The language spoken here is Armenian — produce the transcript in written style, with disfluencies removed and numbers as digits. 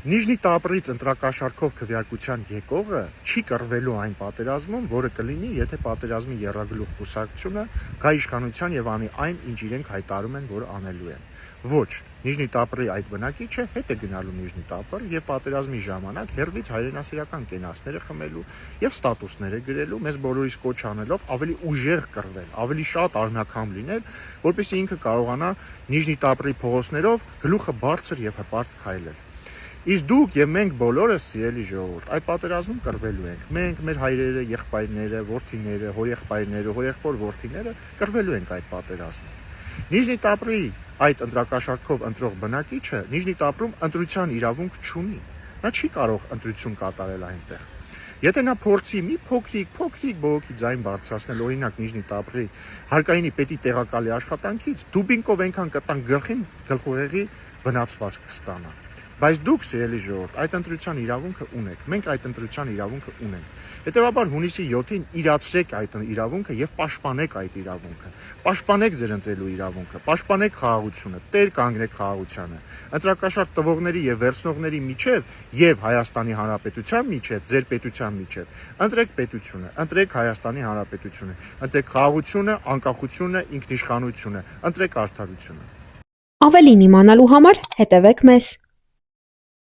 Նիժնի Տապրից ընտրակաշարքով քվեարկության եկողը չի կռվելու այն պատերազմում, որը կլինի, եթե պատերազմի եռագլուխ կուսակցությունը գա իշխանության եւ անի այն, ինչ իրենք հայտարարում են, որ անելու են։ Ոչ, Նիժնի Տապրի այդ բնակիչը հետ է գնալու Նիժնի Տապր եւ պատերազմի ժամանակ հերվից հայրենասիրական կենացները խմելու եւ ստատուսները գրելու, մեզ բոլորիս կոչ անելով ավելի ուժեղ կռվել, ավելի շատ արնակամ լինել, որպեսզի ինքը կարողանա Նիժնի Տապրի փողոցներով գլուխը բարձր եւ հպարտ քայլել։ Իսկ դուք եւ մենք բոլորս, սիրելի ժողովուրդ, այդ պատերազմում կռվելու ենք։ Մենք, մեր հայրերը, եղբայրները, որդիները, հորեղբայրները, հորեղբոր որդիները կռվելու ենք այդ պատերազմում։ Նիժնի Տապրի այդ ընտրակաշարքով ընտրող բնակիչը Նիժնի Տապրում ընտրության իրավունք չունի։ Նա չի կարող ընտրություն կատարել այնտեղ։ Եթե նա փորձի մի փոքրիկ բողոքի ձայն բարձրացնել, օրինակ Նիժնի Տապրի հարկայինի պետի տեղակալի աշխատանքից, դուբինկով այնքան կտան գլխուղեղի վնասվածք կստանա։ Բայց դուք, սիրելի ժողովուրդ, այդ ընտրության իրավունքը ունեք։ Մենք այդ ընտրության իրավունքը ունենք։ Հետևաբար հունիսի 7-ին իրացրեք այդ իրավունքը եւ պաշտպանեք այդ իրավունքը։ Պաշտպանեք ձեր ընտրելու իրավունքը, պաշտպանեք խաղաղությունը, տեր կանգնեք խաղաղությանը։ Ընտրակաշարք տվողների եւ վերցնողների միջև եւ Հայաստանի Հանրապետության միջև, ձեր պետության միջև, ընտրեք պետությունը, ընտրեք Հայաստանի Հանրապետությունը, ընտրեք խաղաղությունը, անկախությունը, ինքնիշխանությունը, ընտրեք արդարությունը։ Ավելին իմանալու համար հետևեք մեզ։